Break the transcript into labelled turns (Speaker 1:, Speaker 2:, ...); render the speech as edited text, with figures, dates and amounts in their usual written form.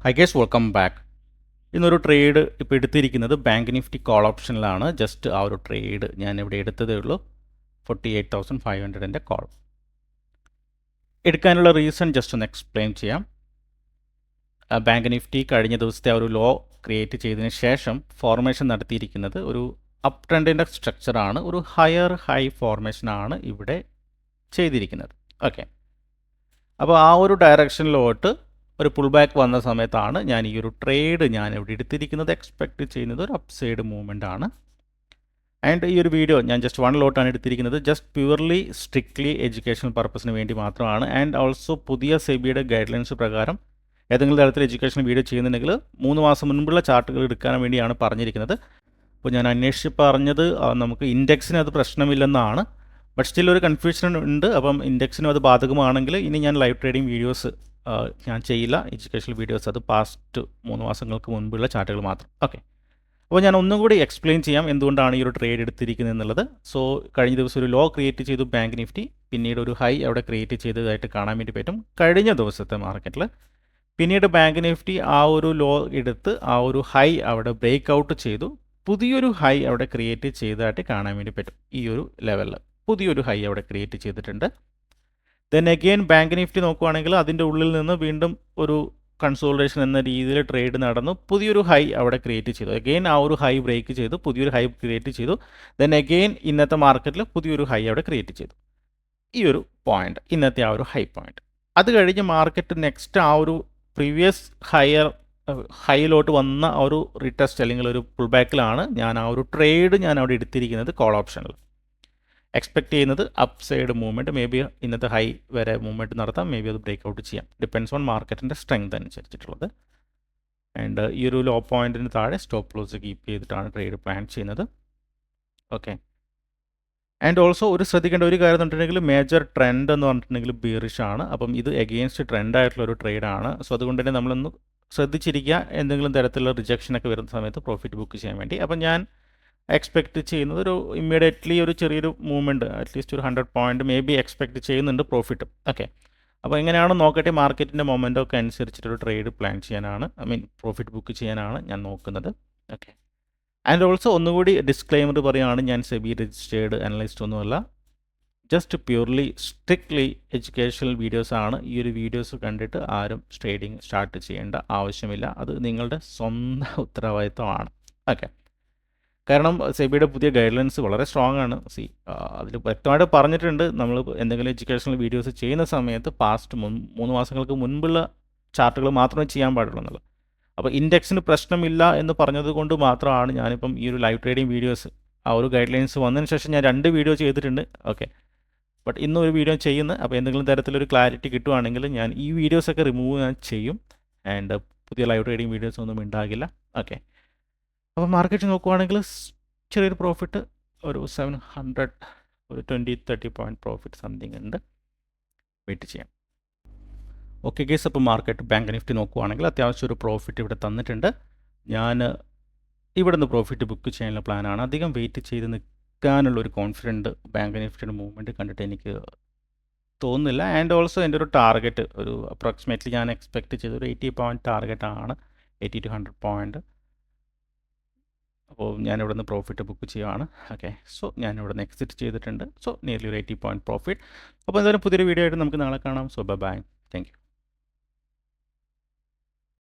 Speaker 1: High guys, welcome back. ഇന്നൊരു trade ഇപ്പോൾ എടുത്തിരിക്കുന്നത് ബാങ്ക് നിഫ്റ്റി കോൾ ഓപ്ഷനിലാണ്. ജസ്റ്റ് ആ ഒരു ട്രേഡ് ഞാൻ ഇവിടെ എടുത്തതേ ഉള്ളൂ. 48,500ൻ്റെ കോൾ എടുക്കാനുള്ള റീസൺ ജസ്റ്റ് ഒന്ന് എക്സ്പ്ലെയിൻ ചെയ്യാം. ബാങ്ക് നിഫ്റ്റി കഴിഞ്ഞ ദിവസത്തെ ആ ഒരു ലോ ക്രിയേറ്റ് ചെയ്തതിന് ശേഷം ഫോർമേഷൻ നടത്തിയിരിക്കുന്നത് ഒരു അപ് ട്രെൻഡിൻ്റെ സ്ട്രക്ചറാണ്. ഒരു ഹയർ ഹൈ ഫോർമേഷനാണ് ഇവിടെ ചെയ്തിരിക്കുന്നത്. ഓക്കെ, അപ്പോൾ ആ ഒരു ഡയറക്ഷനിലോട്ട് ഒരു പുൾ ബാക്ക് വന്ന സമയത്താണ് ഞാൻ ഈ ഒരു ട്രേഡ് ഞാൻ ഇവിടെ എടുത്തിരിക്കുന്നത്. എക്സ്പെക്റ്റ് ചെയ്യുന്നത് ഒരു അപ്സൈഡ് മൂവ്മെൻ്റ് ആണ്. ആൻഡ് ഈ ഒരു വീഡിയോ ഞാൻ ജസ്റ്റ് 1 ലോട്ടാണ് എടുത്തിരിക്കുന്നത്. ജസ്റ്റ് പ്യുവർലി സ്ട്രിക്ട്ലി എഡ്യൂക്കേഷണൽ പർപ്പസിന് വേണ്ടി മാത്രമാണ്. ആൻഡ് ഓൾസോ പുതിയ സെബിയുടെ ഗൈഡ് ലൈൻസ് പ്രകാരം ഏതെങ്കിലും തരത്തിൽ എഡ്യൂക്കേഷണൽ വീഡിയോ ചെയ്യുന്നുണ്ടെങ്കിൽ 3 മാസം മുൻപുള്ള ചാർട്ടുകൾ എടുക്കാൻ വേണ്ടിയാണ് പറഞ്ഞിരിക്കുന്നത്. അപ്പോൾ ഞാൻ അന്വേഷിച്ച് പറഞ്ഞത് നമുക്ക് ഇൻഡെക്സിന് അത് പ്രശ്നമില്ലെന്നാണ്. ബട്ട് സ്റ്റിൽ ഒരു കൺഫ്യൂഷൻ ഉണ്ട്. അപ്പം ഇൻഡെക്സിനും അത് ബാധകമാണെങ്കിൽ ഇനി ഞാൻ ലൈവ് ട്രേഡിംഗ് വീഡിയോസ് ഞാൻ ചെയ്യില്ല. എഡ്യൂക്കേഷണൽ വീഡിയോസ് അത് പാസ്റ്റ് 3 മാസങ്ങൾക്ക് മുൻപുള്ള ചാർട്ടുകൾ മാത്രം. ഓക്കെ, അപ്പോൾ ഞാൻ ഒന്നും കൂടി എക്സ്പ്ലെയിൻ ചെയ്യാം എന്തുകൊണ്ടാണ് ഈ ഒരു ട്രേഡ് എടുത്തിരിക്കുന്നത് എന്നുള്ളത്. സോ കഴിഞ്ഞ ദിവസം ഒരു ലോ ക്രിയേറ്റ് ചെയ്തു ബാങ്ക് നിഫ്റ്റി, പിന്നീട് ഒരു ഹൈ അവിടെ ക്രിയേറ്റ് ചെയ്തതായിട്ട് കാണാൻ വേണ്ടി പറ്റും കഴിഞ്ഞ ദിവസത്തെ മാർക്കറ്റിൽ. പിന്നീട് ബാങ്ക് നിഫ്റ്റി ആ ഒരു ലോ എടുത്ത് ആ ഒരു ഹൈ അവിടെ ബ്രേക്ക് ഔട്ട് ചെയ്തു, പുതിയൊരു ഹൈ അവിടെ ക്രിയേറ്റ് ചെയ്തതായിട്ട് കാണാൻ വേണ്ടി പറ്റും. ഈ ഒരു ലെവലിൽ പുതിയൊരു ഹൈ അവിടെ ക്രിയേറ്റ് ചെയ്തിട്ടുണ്ട്. ദെൻ അഗെയിൻ ബാങ്ക് നിഫ്റ്റി നോക്കുവാണെങ്കിൽ അതിൻ്റെ ഉള്ളിൽ നിന്ന് വീണ്ടും ഒരു കൺസോൾട്ടേഷൻ എന്ന രീതിയിൽ ട്രേഡ് നടന്നു, പുതിയൊരു ഹൈ അവിടെ ക്രിയേറ്റ് ചെയ്തു. അഗെയിൻ ആ ഒരു ഹൈ ബ്രേക്ക് ചെയ്തു, പുതിയൊരു ഹൈ ക്രിയേറ്റ് ചെയ്തു. ദെൻ അഗെയിൻ ഇന്നത്തെ മാർക്കറ്റിൽ പുതിയൊരു ഹൈ അവിടെ ക്രിയേറ്റ് ചെയ്തു. ഈ ഒരു പോയിന്റ് ഇന്നത്തെ ആ ഒരു ഹൈ പോയിന്റ്. അത് കഴിഞ്ഞ് മാർക്കറ്റ് നെക്സ്റ്റ് ആ ഒരു പ്രീവിയസ് ഹൈയിലോട്ട് വന്ന ആ ഒരു റീടെസ്റ്റ് അല്ലെങ്കിൽ ഒരു പുൾ ബാക്കിലാണ് ഞാൻ ആ ഒരു ട്രേഡ് ഞാൻ അവിടെ എടുത്തിരിക്കുന്നത് കോൾ ഓപ്ഷനിൽ. എക്സ്പെക്ട് ചെയ്യുന്നത് up side movement, may be ഇന്നത്തെ ഹൈ വരെ മൂവ്മെൻറ്റ് നടത്താം, മേ ബി അത് ബ്രേക്ക് ഔട്ട് ചെയ്യാം. ഡിപ്പെൻസ് ഓൺ മാർക്കറ്റിൻ്റെ സ്ട്രെങ്ത് അനുസരിച്ചിട്ടുള്ളത്. ആൻഡ് ഈ ഒരു ലോ പോയിൻറ്റിന് താഴെ സ്റ്റോപ്പ് ലോസ് കീപ്പ് ചെയ്തിട്ടാണ് ട്രേഡ് പ്ലാൻ ചെയ്യുന്നത്. ഓക്കെ, ആൻഡ് ഓൾസോ ഒരു ശ്രദ്ധിക്കേണ്ട ഒരു കാര്യം എന്ന് പറഞ്ഞിട്ടുണ്ടെങ്കിൽ മേജർ ട്രെൻഡ് എന്ന് പറഞ്ഞിട്ടുണ്ടെങ്കിൽ ബീറിഷ് ആണ്. അപ്പം ഇത് എഗെയിൻസ്റ്റ് ട്രെൻഡ് ആയിട്ടുള്ള ഒരു ട്രേഡാണ്. സോ അതുകൊണ്ട് തന്നെ നമ്മളൊന്ന് ശ്രദ്ധിച്ചിരിക്കുക എന്തെങ്കിലും തരത്തിലുള്ള റിജക്ഷനൊക്കെ വരുന്ന സമയത്ത് പ്രോഫിറ്റ് ബുക്ക് ചെയ്യാൻ വേണ്ടി. അപ്പം ഞാൻ എക്സ്പെക്റ്റ് ചെയ്യുന്നത് ഒരു ഇമ്മീഡിയറ്റ്ലി ഒരു ചെറിയൊരു മൂവ്മെൻറ്റ്, അറ്റ്ലീസ്റ്റ് ഒരു 100 പോയിൻറ്റ് മേ ബി എക്സ്പെക്റ്റ് ചെയ്യുന്നുണ്ട് പ്രോഫിറ്റ്. ഓക്കെ, അപ്പോൾ എങ്ങനെയാണോ നോക്കട്ടെ, മാർക്കറ്റിൻ്റെ മൊമെൻറ്റോ ഒക്കെ അനുസരിച്ചിട്ടൊരു ട്രേഡ് പ്ലാൻ ചെയ്യാനാണ്, പ്രോഫിറ്റ് ബുക്ക് ചെയ്യാനാണ് ഞാൻ നോക്കുന്നത്. ഓക്കെ, ആൻഡ് ഓൾസോ ഒന്നുകൂടി ഡിസ്ക്ലെയിമർ പറയുകയാണ്, ഞാൻ സെബി രജിസ്റ്റേർഡ് അനലിസ്റ്റ് ഒന്നുമല്ല. ജസ്റ്റ് പ്യൂർലി സ്ട്രിക്ട്ലി എഡ്യൂക്കേഷണൽ വീഡിയോസാണ്. ഈ ഒരു വീഡിയോസ് കണ്ടിട്ട് ആരും ട്രേഡിംഗ് സ്റ്റാർട്ട് ചെയ്യേണ്ട ആവശ്യമില്ല. അത് നിങ്ങളുടെ സ്വന്തം ഉത്തരവാദിത്തമാണ്. ഓക്കെ, കാരണം സെബിയുടെ പുതിയ ഗൈഡ് ലൈൻസ് വളരെ സ്ട്രോങ് ആണ്. അതിൽ വ്യക്തമായിട്ട് പറഞ്ഞിട്ടുണ്ട്, നമ്മൾ എന്തെങ്കിലും എഡ്യൂക്കേഷണൽ വീഡിയോസ് ചെയ്യുന്ന സമയത്ത് പാസ്റ്റ് 3 മാസങ്ങൾക്ക് മുൻപുള്ള ചാർട്ടുകൾ മാത്രമേ ചെയ്യാൻ പാടുള്ളൂ എന്നുള്ളത്. അപ്പോൾ ഇൻഡെക്സിന് പ്രശ്നമില്ല എന്ന് പറഞ്ഞത് കൊണ്ട് മാത്രമാണ് ഞാനിപ്പം ഈ ഒരു ലൈവ് ട്രേഡിംഗ് വീഡിയോസ് ആ ഒരു ഗൈഡ് ലൈൻസ് വന്നതിന് ശേഷം ഞാൻ 2 വീഡിയോ ചെയ്തിട്ടുണ്ട്. ഓക്കെ, ബട്ട് ഇന്നൊരു വീഡിയോ ചെയ്യുന്നത്. അപ്പോൾ എന്തെങ്കിലും തരത്തിലൊരു ക്ലാരിറ്റി കിട്ടുവാണെങ്കിൽ ഞാൻ ഈ വീഡിയോസൊക്കെ റിമൂവ് ഞാൻ ചെയ്യും. ആൻഡ് പുതിയ ലൈവ് ട്രേഡിംഗ് വീഡിയോസ് ഒന്നും ഉണ്ടാകില്ല. ഓക്കെ, അപ്പോൾ മാർക്കറ്റ് നോക്കുവാണെങ്കിൽ ചെറിയൊരു പ്രോഫിറ്റ് ഒരു 700 ഒരു 20-30 പോയിൻറ്റ് പ്രോഫിറ്റ് സംതിങ് ഉണ്ട്. വെയിറ്റ് ചെയ്യാം. ഓക്കെ ഗേസ്, അപ്പോൾ മാർക്കറ്റ് ബാങ്ക് നിഫ്റ്റി നോക്കുവാണെങ്കിൽ അത്യാവശ്യം ഒരു പ്രോഫിറ്റ് ഇവിടെ തന്നിട്ടുണ്ട്. ഞാൻ ഇവിടെ നിന്ന് പ്രോഫിറ്റ് ബുക്ക് ചെയ്യാനുള്ള പ്ലാനാണ്. അധികം വെയിറ്റ് ചെയ്ത് നിൽക്കാനുള്ളൊരു കോൺഫിഡൻറ്റ് ബാങ്ക് നിഫ്റ്റിയുടെ മൂവ്മെൻറ്റ് കണ്ടിട്ട് എനിക്ക് തോന്നുന്നില്ല. ആൻഡ് ഓൾസോ എൻ്റെ ഒരു ടാർഗറ്റ് ഒരു അപ്രോക്സിമേറ്റ്ലി ഞാൻ എക്സ്പെക്റ്റ് ചെയ്ത ഒരു 80 പോയിൻറ്റ് ടാർഗറ്റാണ്, 80 to 100 പോയിൻറ്റ്. അപ്പോൾ ഞാനിവിടെ നിന്ന് പ്രോഫിറ്റ് ബുക്ക് ചെയ്യുകയാണ്. ഓക്കെ, സോ ഞാനിവിടെ നിന്ന് എക്സിറ്റ് ചെയ്തിട്ടുണ്ട്. സോ നിയർലി ഒരു 80 പോയിൻറ്റ് പ്രോഫിറ്റ്. അപ്പോൾ എന്തായാലും പുതിയൊരു വീഡിയോ ആയിട്ട് നമുക്ക് നാളെ കാണാം. So bye, thank U.